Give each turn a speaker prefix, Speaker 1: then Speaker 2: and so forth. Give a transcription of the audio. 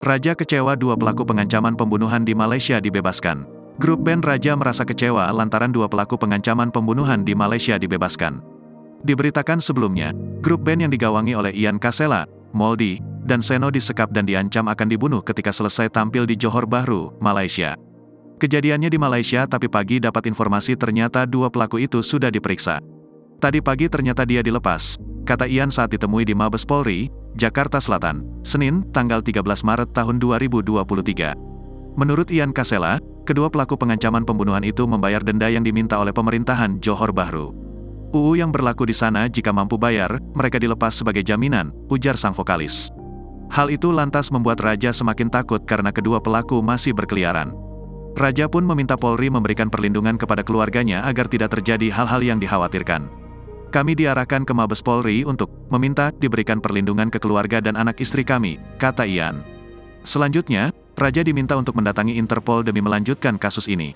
Speaker 1: Raja kecewa, dua pelaku pengancaman pembunuhan di Malaysia dibebaskan. Grup band Raja merasa kecewa lantaran dua pelaku pengancaman pembunuhan di Malaysia dibebaskan. Diberitakan sebelumnya, grup band yang digawangi oleh Ian Kasela, Moldy, dan Seno disekap dan diancam akan dibunuh ketika selesai tampil di Johor Bahru, Malaysia. Kejadiannya di Malaysia, tapi pagi dapat informasi ternyata dua pelaku itu sudah diperiksa. Tadi pagi ternyata dia dilepas, kata Ian saat ditemui di Mabes Polri, Jakarta Selatan, Senin, tanggal 13 Maret tahun 2023. Menurut Ian Kasela, kedua pelaku pengancaman pembunuhan itu membayar denda yang diminta oleh pemerintahan Johor Bahru. UU yang berlaku di sana, jika mampu bayar, mereka dilepas sebagai jaminan, ujar sang vokalis. Hal itu lantas membuat Raja semakin takut karena kedua pelaku masih berkeliaran. Raja pun meminta Polri memberikan perlindungan kepada keluarganya agar tidak terjadi hal-hal yang dikhawatirkan. Kami diarahkan ke Mabes Polri untuk meminta diberikan perlindungan ke keluarga dan anak istri kami, kata Ian. Selanjutnya, Raja diminta untuk mendatangi Interpol demi melanjutkan kasus ini.